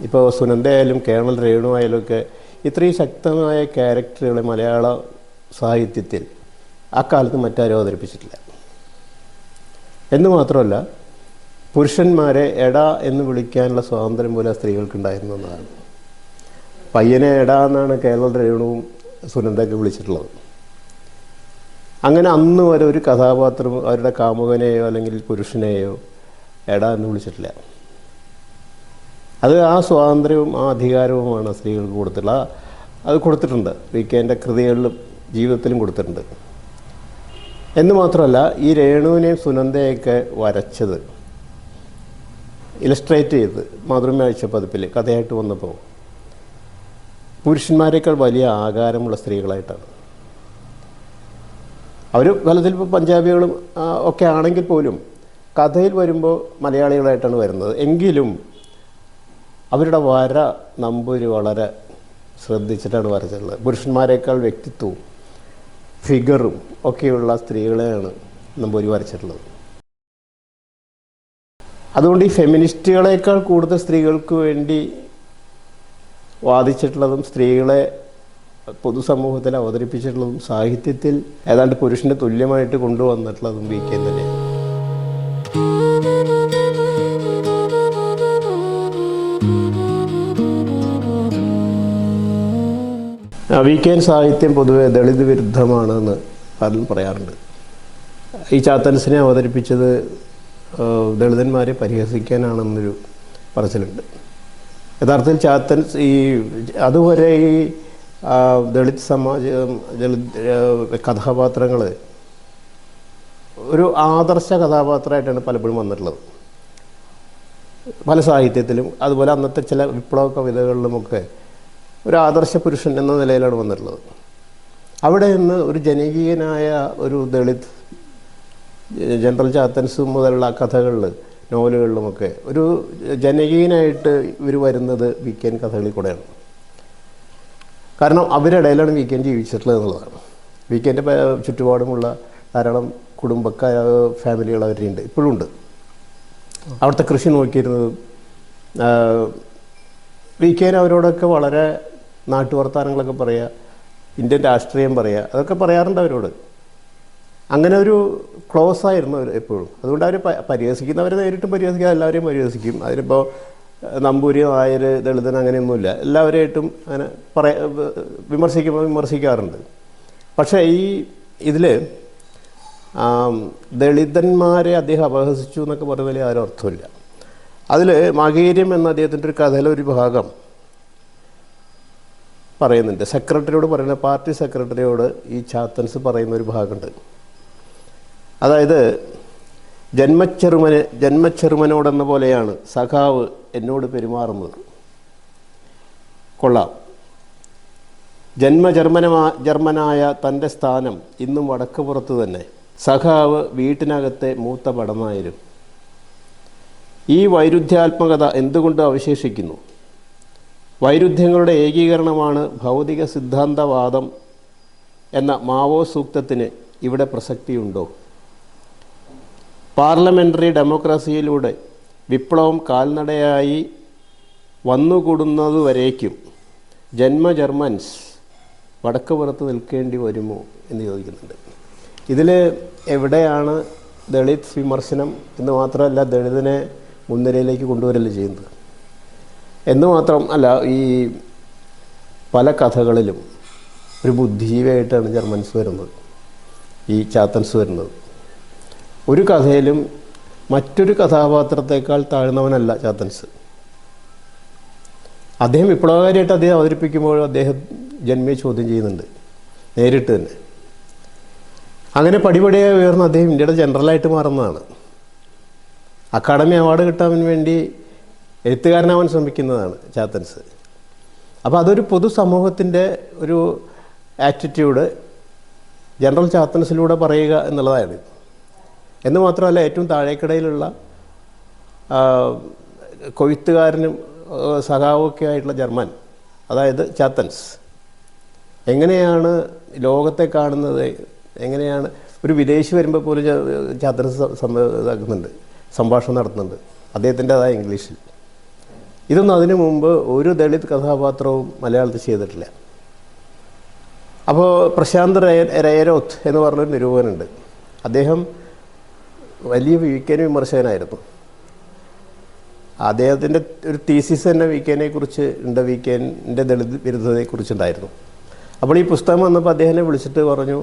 ഇപ്പോൾ സുനന്ദ ആയാലും കേണൽ രേണു ആയാലും ഒക്കെ ഇത്രയും ശക്തമായ ക്യാരക്ടറുകളെ മലയാള സാഹിത്യത്തിൽ അക്കാലത്ത് മറ്റാരും അവതരിപ്പിച്ചിട്ടില്ല. എന്ന് മാത്രമല്ല, പുരുഷന്മാരെ എടാ എന്ന് വിളിക്കാനുള്ള സ്വാതന്ത്ര്യം പോലെ സ്ത്രീകൾക്കുണ്ടായിരുന്നു എന്നതാണ്. പയ്യനെ എടാ എന്നാണ് കേരള രേണുവും സുനന്ദയൊക്കെ വിളിച്ചിട്ടുള്ളത്. അങ്ങനെ അന്ന് വരെ ഒരു കഥാപാത്രം അവരുടെ കാമുകനെയോ അല്ലെങ്കിൽ പുരുഷനെയോ എടാ എന്ന് വിളിച്ചിട്ടില്ല. അത് ആ സ്വാതന്ത്ര്യവും ആ അധികാരവുമാണ് സ്ത്രീകൾക്ക് കൊടുത്തിട്ടുള്ളത്. അത് കൊടുത്തിട്ടുണ്ട്, വി.കെ.ൻ്റെ കൃതികളിലും ജീവിതത്തിലും കൊടുത്തിട്ടുണ്ട്. എന്ന് മാത്രമല്ല, ഈ രേണുവിനെയും സുനന്ദയൊക്കെ വരച്ചത്, ഇലസ്ട്രേറ്റ് ചെയ്ത് മാതൃഭൂമി ആഴ്ച പതിപ്പിൽ കഥയായിട്ട് വന്നപ്പോൾ പുരുഷന്മാരെക്കാൾ വലിയ ആകാരമുള്ള സ്ത്രീകളായിട്ടാണ്. അവർ ഫലത്തിൽ ഇപ്പോൾ പഞ്ചാബികളും ഒക്കെ ആണെങ്കിൽ പോലും കഥയിൽ വരുമ്പോൾ മലയാളികളായിട്ടാണ് വരുന്നത്. എങ്കിലും അവരുടെ വര നമ്പൂരി വളരെ ശ്രദ്ധിച്ചിട്ടാണ് വരച്ചിട്ടുള്ളത്. പുരുഷന്മാരെക്കാൾ വ്യക്തിത്വവും ഫിഗറും ഒക്കെയുള്ള സ്ത്രീകളെയാണ് നമ്പൂരി വരച്ചിട്ടുള്ളത്. അതുകൊണ്ട് ഈ ഫെമിനിസ്റ്റുകളെക്കാൾ കൂടുതൽ സ്ത്രീകൾക്ക് വേണ്ടി വാദിച്ചിട്ടുള്ളതും സ്ത്രീകളെ പൊതുസമൂഹത്തിൽ അവതരിപ്പിച്ചിട്ടുള്ളതും സാഹിത്യത്തിൽ ഏതാണ്ട് പുരുഷന് തുല്യമായിട്ട് കൊണ്ടുവന്നിട്ടുള്ളതും വി.കെ. തന്നെയാണ്. വി.കെ. സാഹിത്യം പൊതുവെ ദളിത് വിരുദ്ധമാണെന്ന് പലരും പറയാറുണ്ട്. ഈ ചാത്തൻസിനെ അവതരിപ്പിച്ചത് ദളിതന്മാരെ പരിഹസിക്കാനാണെന്നൊരു പറച്ചിലുണ്ട്. യഥാർത്ഥത്തിൽ ചാത്തൻസ് അതുവരെ ഈ ദളിത് കഥാപാത്രങ്ങൾ ഒരു ആദർശ കഥാപാത്രമായിട്ടാണ് പലപ്പോഴും വന്നിട്ടുള്ളത്. പല സാഹിത്യത്തിലും അതുപോലെ അന്നത്തെ ചില വിപ്ലവ കവിതകളിലുമൊക്കെ ഒരു ആദർശ പുരുഷൻ എന്ന നിലയിലാണ് വന്നിട്ടുള്ളത്. അവിടെ നിന്ന് ഒരു ജനകീയനായ ഒരു ദളിത് ജനറൽ ചാത്തൻസ് മുതലുള്ള കഥകളിൽ, നോവലുകളിലുമൊക്കെ ഒരു ജനകീയനായിട്ട് ഇവർ വരുന്നത് വി.കെ. കഥകളിൽ കൂടെയാണ്. കാരണം അവരുടെ ഇടയിലാണ് വി.കെ. ജീവിച്ചിട്ടുള്ളത് എന്നുള്ളതാണ്. വി.കെ.ൻ്റെ ചുറ്റുപാടുമുള്ള ധാരാളം ഫാമിലികൾ അവരുണ്ട്, ഇപ്പോഴും ഉണ്ട്. അവിടുത്തെ കൃഷി നോക്കിയിരുന്നത് വി.കെ. അവരോടൊക്കെ വളരെ നാട്ടുവർത്താനങ്ങളൊക്കെ പറയുക, ഇന്ത്യൻ രാഷ്ട്രീയം പറയുക, അതൊക്കെ പറയാറുണ്ട് അവരോട്. അങ്ങനെ ഒരു ക്ലോസ് ആയിരുന്നു അവർ എപ്പോഴും. അതുകൊണ്ട് അവർ പരിഹസിക്കുന്നവരെ നേരിട്ട് പരിഹസിക്കുക, എല്ലാവരെയും പരിഹസിക്കും. അതിനിപ്പോൾ നമ്പൂരി, നായർ, ദളിതൻ അങ്ങനെയൊന്നുമില്ല, എല്ലാവരെയായിട്ടും അങ്ങനെ വിമർശിക്കാറുണ്ട്. പക്ഷേ ഇതിൽ ദളിതന്മാരെ അദ്ദേഹം അപഹസിച്ചു എന്നൊക്കെ പറഞ്ഞാൽ ആരും അർത്ഥമില്ല. അതിൽ മകീര്യം എന്ന അദ്ദേഹത്തിൻ്റെ ഒരു കഥയിലെ ഒരു ഭാഗം പറയുന്നുണ്ട്. സെക്രട്ടറിയോട് പറയുന്ന, പാർട്ടി സെക്രട്ടറിയോട് ഈ ചാത്തൻസ് പറയുന്ന ഒരു ഭാഗമുണ്ട്. അതായത് ജന്മച്ചെറുമനോടെന്ന പോലെയാണ് സഖാവ് എന്നോട് പെരുമാറുന്നത്. കൊള്ളാം. ജർമ്മനായ തൻ്റെ സ്ഥാനം ഇന്നും വടക്ക് പുറത്ത് തന്നെ. സഖാവ് വീട്ടിനകത്തെ മൂത്ത പടമായിരുന്നു. ഈ വൈരുദ്ധ്യാത്മകത എന്തുകൊണ്ട് അവശേഷിക്കുന്നു? വൈരുദ്ധ്യങ്ങളുടെ ഏകീകരണമാണ് ഭൗതിക സിദ്ധാന്തവാദം എന്ന മാവോ സൂക്തത്തിന് ഇവിടെ പ്രസക്തിയുണ്ടോ? പാർലമെൻ്ററി ഡെമോക്രസിയിലൂടെ വിപ്ലവം കാൽനടയായി വന്നുകൂടുന്നതുവരേക്കും ജർമ്മൻസ് വടക്ക് പുറത്ത് നിൽക്കേണ്ടി വരുമോ എന്ന് ചോദിക്കുന്നുണ്ട്. ഇതിൽ എവിടെയാണ് ദളിത് വിമർശനം എന്ന് മാത്രമല്ല, ദളിതനെ മുൻനിരയിലേക്ക് കൊണ്ടുവരല്ലേ ചെയ്യുന്നത് എന്ന് മാത്രം അല്ല, ഈ പല കഥകളിലും ഒരു ബുദ്ധിജീവിയായിട്ടാണ് ജർമ്മൻസ് വരുന്നത്, ഈ ചാത്തൻസ് വരുന്നത്. ഒരു കഥയിലും മറ്റൊരു കഥാപാത്രത്തെക്കാൾ താഴ്ന്നവനല്ല ചാത്തൻസ്. അദ്ദേഹം വിപ്ലവകാരിയായിട്ട് അദ്ദേഹം അവതരിപ്പിക്കുമ്പോൾ അദ്ദേഹം ജന്മിയെ ചോദ്യം ചെയ്യുന്നുണ്ട് നേരിട്ട് തന്നെ. അങ്ങനെ പടിപടിയായി ഉയർന്ന് അദ്ദേഹം ഇന്ത്യയുടെ ജനറലായിട്ട് മാറുന്നതാണ്. അക്കാഡമി അവാർഡ് കിട്ടാൻ വേണ്ടി എഴുത്തുകാരനാവാൻ ശ്രമിക്കുന്നതാണ് ചാത്തൻസ്. അപ്പോൾ അതൊരു പൊതുസമൂഹത്തിൻ്റെ ഒരു ആറ്റിറ്റ്യൂഡ് ജനറൽ ചാത്തൻസിലൂടെ പറയുക എന്നുള്ളതാണ്. എന്ന് മാത്രമല്ല, ഏറ്റവും താഴേക്കിടയിലുള്ള കൊയ്ത്തുകാരനും സഖാവൊക്കെ ആയിട്ടുള്ള ജർമ്മൻ, അതായത് ചാത്തൻസ് എങ്ങനെയാണ് ലോകത്തെ കാണുന്നത്, എങ്ങനെയാണ് ഒരു വിദേശി വരുമ്പോൾ പോലും ചാത്തൻസ് ഇതാക്കുന്നുണ്ട്, സംഭാഷണം നടത്തുന്നുണ്ട് അദ്ദേഹത്തിൻ്റെതായ ഇംഗ്ലീഷിൽ. ഇതൊന്നും അതിനു മുമ്പ് ഒരു ദളിത് കഥാപാത്രവും മലയാളത്തിൽ ചെയ്തിട്ടില്ല. അപ്പോൾ പ്രശാന്ത് രയരോത്ത് എന്ന് പറഞ്ഞൊരു നിരൂപകനുണ്ട്. അദ്ദേഹം വലിയ വീക്കെൻ വിമർശകനായിരുന്നു. അദ്ദേഹത്തിൻ്റെ ഒരു തീസിസ് തന്നെ വീക്കെനെ കുറിച്ച് ഉണ്ട്, വീക്കെൻ്റെ ദളിത് വിരുദ്ധതയെക്കുറിച്ചുണ്ടായിരുന്നു. അപ്പോൾ ഈ പുസ്തകം വന്നപ്പോൾ അദ്ദേഹത്തിനെ വിളിച്ചിട്ട് പറഞ്ഞു,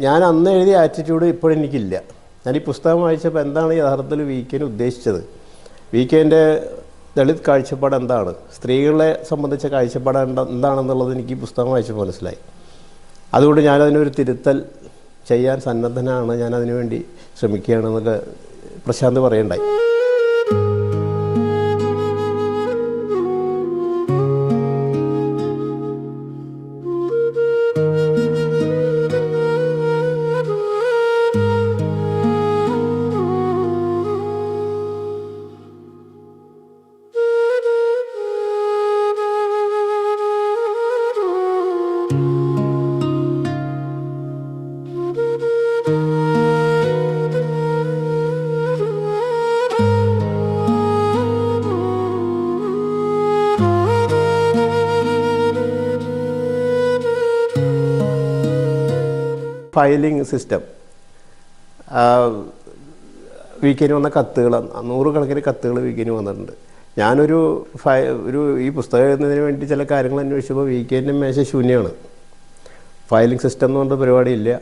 ഞാൻ അന്ന് എഴുതിയ ആറ്റിറ്റ്യൂഡ് ഇപ്പോഴെനിക്കില്ല. ഞാൻ ഈ പുസ്തകം വായിച്ചപ്പോൾ എന്താണ് യഥാർത്ഥത്തിൽ വീക്കെൻ ഉദ്ദേശിച്ചത്, വീക്കെൻ്റെ ദളിത് കാഴ്ചപ്പാട് എന്താണ്, സ്ത്രീകളെ സംബന്ധിച്ച കാഴ്ചപ്പാട് എന്താണെന്നുള്ളത് എനിക്ക് ഈ പുസ്തകം വായിച്ചപ്പോൾ മനസ്സിലായി. അതുകൊണ്ട് ഞാനതിനൊരു തിരുത്തൽ ചെയ്യാൻ സന്നദ്ധനാണ്, ഞാനതിനു വേണ്ടി ശ്രമിക്കുകയാണെന്നൊക്കെ പ്രശാന്ത് പറയണ്ടായി. ഫയലിംഗ് സിസ്റ്റം, വീക്കെന് വന്ന കത്തുകൾ, 100 കണക്കിന് കത്തുകൾ വീക്കെന് വന്നിട്ടുണ്ട്. ഞാനൊരു ഈ പുസ്തകം എഴുതുന്നതിന് വേണ്ടി ചില കാര്യങ്ങൾ അന്വേഷിച്ചപ്പോൾ വീക്കെൻ്റെ മേശ ശൂന്യമാണ്. ഫയലിംഗ് സിസ്റ്റം എന്ന് പറഞ്ഞ പരിപാടിയില്ല.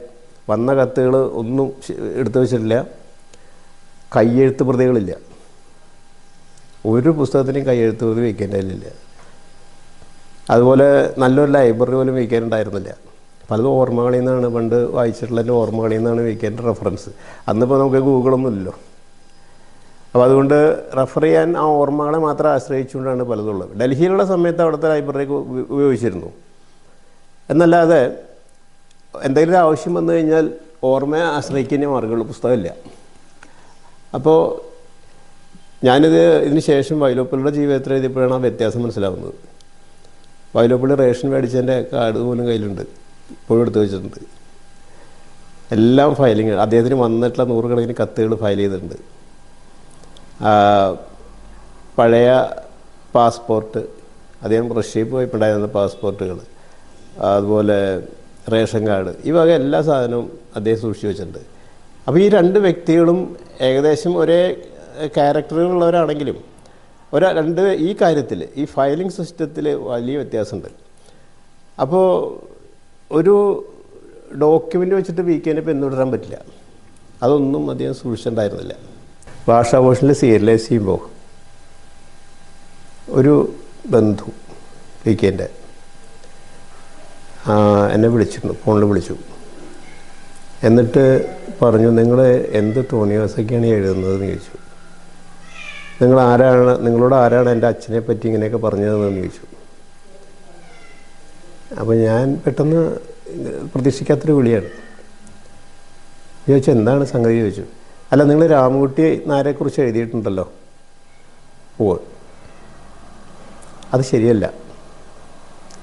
വന്ന കത്തുകൾ ഒന്നും എടുത്തു വെച്ചിട്ടില്ല. കയ്യെഴുത്ത് പ്രതികളില്ല. ഒരു പുസ്തകത്തിനും കയ്യെഴുത്ത് പ്രതി വീക്കെൻ്റെ കയ്യിലില്ല. അതുപോലെ നല്ലൊരു ലൈബ്രറി പോലും വീക്കെനുണ്ടായിരുന്നില്ല. പലതും ഓർമ്മകളിൽ നിന്നാണ്, പണ്ട് വായിച്ചിട്ടുള്ള ഓർമ്മകളിൽ നിന്നാണ് വീക്കെൻ്റെ റെഫറൻസ്. അന്നിപ്പോൾ നമുക്ക് ഗൂഗിളൊന്നും ഇല്ലല്ലോ. അപ്പോൾ അതുകൊണ്ട് റെഫർ ചെയ്യാൻ ആ ഓർമ്മകളെ മാത്രം ആശ്രയിച്ചുകൊണ്ടാണ് പലതുള്ളത്. ഡൽഹിയിലുള്ള സമയത്ത് അവിടുത്തെ ലൈബ്രറിക്ക് ഉപയോഗിച്ചിരുന്നു. എന്നല്ലാതെ എന്തെങ്കിലും ഒരു ആവശ്യം വന്നു കഴിഞ്ഞാൽ ഓർമ്മയെ ആശ്രയിക്കുന്ന മാർഗ്ഗമുള്ള പുസ്തകമില്ല. അപ്പോൾ ഇതിന് ശേഷം വൈലോപ്പിള്ളിയുടെ ജീവിതത്തിൽ എഴുതിയപ്പോഴാണ് ആ വ്യത്യാസം മനസ്സിലാവുന്നത്. വൈലോപ്പിള്ളി റേഷൻ മേടിച്ചതിൻ്റെ കാർഡ് പോലും കയ്യിലുണ്ട്, ഇപ്പോഴും എടുത്ത് വെച്ചിട്ടുണ്ട്. എല്ലാം ഫയലിങ്. അദ്ദേഹത്തിന് വന്നിട്ടുള്ള 100 കണക്കിന് കത്തുകൾ ഫയൽ ചെയ്തിട്ടുണ്ട്. പഴയ പാസ്പോർട്ട്, അദ്ദേഹം റഷ്യയിൽ പോയപ്പോഴുണ്ടായിരുന്ന പാസ്പോർട്ടുകൾ, അതുപോലെ റേഷൻ കാർഡ്, ഈ വക എല്ലാ സാധനവും അദ്ദേഹം സൂക്ഷിച്ചു വെച്ചിട്ടുണ്ട്. അപ്പോൾ ഈ 2 വ്യക്തികളും ഏകദേശം ഒരേ ക്യാരക്ടറുകളുള്ളവരാണെങ്കിലും ഈ കാര്യത്തിൽ, ഈ ഫയലിംഗ് സിസ്റ്റത്തിൽ വലിയ വ്യത്യാസമുണ്ട്. അപ്പോൾ ഒരു ഡോക്യുമെൻ്റ് വെച്ചിട്ട് വീക്കെനെ പിന്തുടരാൻ പറ്റില്ല. അതൊന്നും അദ്ദേഹം സൂക്ഷിച്ചിട്ടുണ്ടായിരുന്നില്ല. ഭാഷാഭൂഷണിൽ സീരിയലൈസ് ചെയ്യുമ്പോൾ ഒരു ബന്ധു വീക്കെൻ്റെ എന്നെ വിളിച്ചിട്ടുണ്ട്, ഫോണിൽ വിളിച്ചു. എന്നിട്ട് പറഞ്ഞു, നിങ്ങൾ എന്ത് തോന്നിയവാസൊക്കെയാണ് എഴുതുന്നതെന്ന് ചോദിച്ചു. നിങ്ങളോട് ആരാണ് എൻ്റെ അച്ഛനെ പറ്റി ഇങ്ങനെയൊക്കെ പറഞ്ഞതെന്ന് ചോദിച്ചു. അപ്പോൾ ഞാൻ പെട്ടെന്ന് പ്രതീക്ഷിക്കാത്തൊരു വിളിയാണ്. ചോദിച്ചു, എന്താണ് സംഗതി ചോദിച്ചു. അല്ല, നിങ്ങൾ രാമകുട്ടി നായരെക്കുറിച്ച് എഴുതിയിട്ടുണ്ടല്ലോ. ഓ, അത് ശരിയല്ല.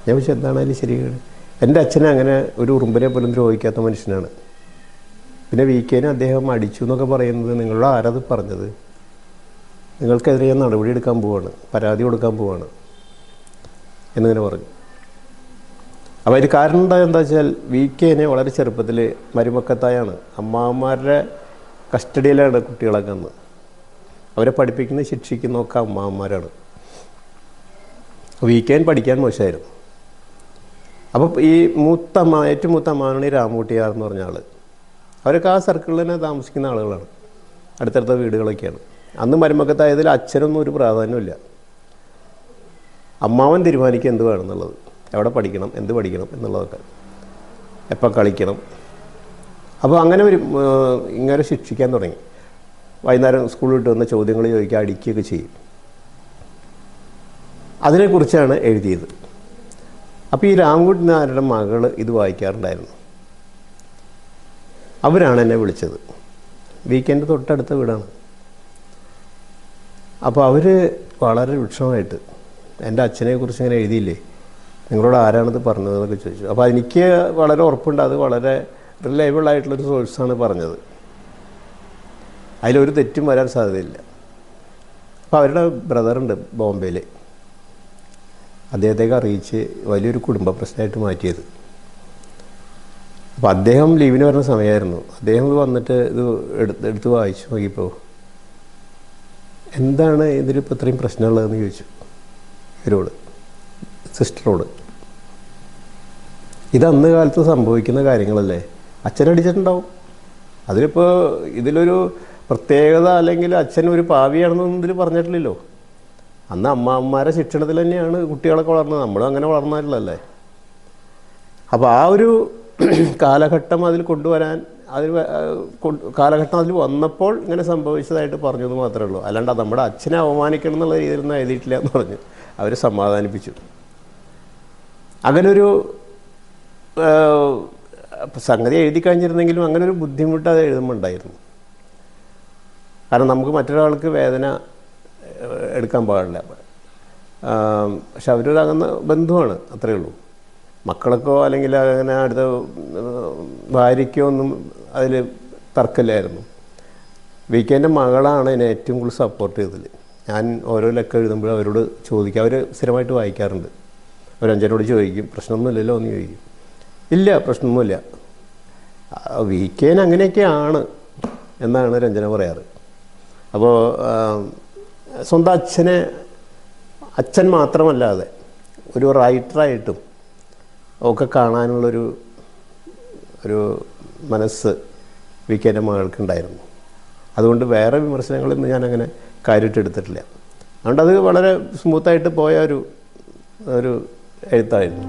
ഞാൻ ചോദിച്ചു, എന്താണ് അതിൽ ശരിയാണ്? എൻ്റെ അച്ഛനെ അങ്ങനെ ഒരു ഉറുമ്പിനെ പോലും ദ്രോഹിക്കാത്ത മനുഷ്യനാണ്. പിന്നെ വീക്കെനെ അദ്ദേഹം അടിച്ചു എന്നൊക്കെ പറയുന്നത് നിങ്ങളോട് ആരത് പറഞ്ഞത്? നിങ്ങൾക്കെതിരെ ഞാൻ നടപടി എടുക്കാൻ പോവാണ്, പരാതി കൊടുക്കാൻ പോവാണ് എന്നിങ്ങനെ പറഞ്ഞു. അപ്പോൾ അതിന് കാരണം എന്താ വെച്ചാൽ വീക്കെനെ വളരെ ചെറുപ്പത്തിൽ മരുമക്കത്തായാണ്, അമ്മാവന്മാരുടെ കസ്റ്റഡിയിലാണ് കുട്ടികളൊക്കെ അന്ന്. അവരെ പഠിപ്പിക്കുന്ന ശിക്ഷിക്കുന്നതൊക്കെ അമ്മാവന്മാരാണ്. വീക്കെൻ പഠിക്കാൻ മോശമായിരുന്നു. അപ്പോൾ ഈ ഏറ്റവും മൂത്ത അമ്മാവനാണ് ഈ രാമകുട്ടിയാർ എന്ന് പറഞ്ഞ ആൾ. അവരൊക്കെ ആ സർക്കിളിൽ തന്നെ താമസിക്കുന്ന ആളുകളാണ്, അടുത്തടുത്ത വീടുകളൊക്കെയാണ്. അന്ന് മരുമക്കത്തായതിൽ അച്ഛനൊന്നും ഒരു പ്രാധാന്യമില്ല. അമ്മാവൻ തീരുമാനിക്കുക എന്ത് വേണമെന്നുള്ളത്, എവിടെ പഠിക്കണം, എന്ത് പഠിക്കണം എന്നുള്ളതൊക്കെ, എപ്പോൾ കളിക്കണം. അപ്പോൾ അങ്ങനെ ഇങ്ങനെ ശിക്ഷിക്കാൻ തുടങ്ങി. വൈകുന്നേരം സ്കൂളിൽ വിട്ട് വന്ന ചോദ്യങ്ങൾ ചോദിക്കുക, അടിക്കുകയൊക്കെ ചെയ്യും. അതിനെക്കുറിച്ചാണ് എഴുതിയത്. അപ്പോൾ ഈ രാമകുട്ടി നായരുടെ മകൾ ഇത് വായിക്കാറുണ്ടായിരുന്നു. അവരാണ് എന്നെ വിളിച്ചത്. വീക്കെൻ്റെ തൊട്ടടുത്ത വീടാണ്. അപ്പോൾ അവർ വളരെ രൂക്ഷമായിട്ട് എൻ്റെ അച്ഛനെക്കുറിച്ച് ഇങ്ങനെ എഴുതിയില്ലേ, നിങ്ങളോട് ആരാണിത് പറഞ്ഞതെന്നൊക്കെ ചോദിച്ചു. അപ്പോൾ എനിക്ക് വളരെ ഉറപ്പുണ്ട് അത് വളരെ റിലയബിളായിട്ടുള്ളൊരു സോഴ്സാണ് പറഞ്ഞത്. അതിലൊരു തെറ്റും വരാൻ സാധ്യതയില്ല. അപ്പോൾ അവരുടെ ബ്രദറുണ്ട് ബോംബെയിൽ, അദ്ദേഹത്തേക്ക് അറിയിച്ച് വലിയൊരു കുടുംബ പ്രശ്നമായിട്ട് മാറ്റിയത്. അപ്പോൾ അദ്ദേഹം ലീവിന് വരുന്ന സമയമായിരുന്നു. അദ്ദേഹം വന്നിട്ട് ഇത് എടുത്ത് വായിച്ചു നോക്കിയപ്പോൾ എന്താണ് ഇതിലിപ്പോൾ ഇത്രയും പ്രശ്നമുള്ളതെന്ന് ചോദിച്ചു ഇവരോട്, സിസ്റ്ററോട്. ഇത് അന്ന് കാലത്ത് സംഭവിക്കുന്ന കാര്യങ്ങളല്ലേ, അച്ഛനടിച്ചിട്ടുണ്ടാവും. അതിലിപ്പോൾ ഇതിലൊരു പ്രത്യേകത അല്ലെങ്കിൽ അച്ഛൻ ഒരു പാവിയാണെന്നൊന്നും ഇതിൽ പറഞ്ഞിട്ടില്ലല്ലോ. അന്ന് അമ്മമാരെ ശിക്ഷണത്തിൽ തന്നെയാണ് കുട്ടികളൊക്കെ വളർന്നത്, നമ്മളും അങ്ങനെ വളർന്നായിട്ടുള്ളതല്ലേ. അപ്പോൾ ആ ഒരു കാലഘട്ടം അതിൽ കൊണ്ടുവരാൻ കാലഘട്ടം അതിൽ വന്നപ്പോൾ ഇങ്ങനെ സംഭവിച്ചതായിട്ട് പറഞ്ഞത് മാത്രമേ ഉള്ളൂ. അല്ലാണ്ട് നമ്മുടെ അച്ഛനെ അവമാനിക്കണം എന്നുള്ള രീതിയിലൊന്നും എഴുതിയിട്ടില്ല എന്ന് പറഞ്ഞു അവർ സമാധാനിപ്പിച്ചു. അങ്ങനൊരു സംഗതി എഴുതി കഴിഞ്ഞിരുന്നെങ്കിലും അങ്ങനെ ഒരു ബുദ്ധിമുട്ട് അത് എഴുതുമ്പോൾ ഉണ്ടായിരുന്നു. കാരണം നമുക്ക് മറ്റൊരാൾക്ക് വേദന എടുക്കാൻ പാടില്ല. പക്ഷെ അവരൊരകുന്ന ബന്ധുവാണ്, അത്രയേ ഉള്ളൂ. മക്കൾക്കോ അല്ലെങ്കിൽ അങ്ങനെ അടുത്ത ഭാര്യയ്ക്കോ ഒന്നും അതിൽ തർക്കമില്ലായിരുന്നു. വികെൻ്റെ മകളാണ് എന്നെ ഏറ്റവും കൂടുതൽ സപ്പോർട്ട് ചെയ്തതിൽ. ഞാൻ ഓരോ ലക്കം എഴുതുമ്പോഴും അവരോട് ചോദിക്കും, അവർ സ്ഥിരമായിട്ട് വായിക്കാറുണ്ട്. അവരഞ്ചനോട് ചോദിക്കും പ്രശ്നമൊന്നുമില്ലല്ലോ എന്ന് ചോദിക്കും. ഇല്ല, പ്രശ്നമൊന്നുമില്ല, വികെന് അങ്ങനെയൊക്കെയാണ് എന്നാണ് രഞ്ജന പറയാറ്. അപ്പോൾ സ്വന്തം അച്ഛൻ മാത്രമല്ലാതെ ഒരു റൈറ്ററായിട്ടും ഒക്കെ കാണാനുള്ളൊരു മനസ്സ് വികെൻ്റെ മകൾക്കുണ്ടായിരുന്നു. അതുകൊണ്ട് വേറെ വിമർശനങ്ങളൊന്നും ഞാനങ്ങനെ കാര്യമായിട്ട് എടുത്തിട്ടില്ല. അതുകൊണ്ട് അത് വളരെ സ്മൂത്തായിട്ട് പോയ ഒരു എഴുത്തായിരുന്നു.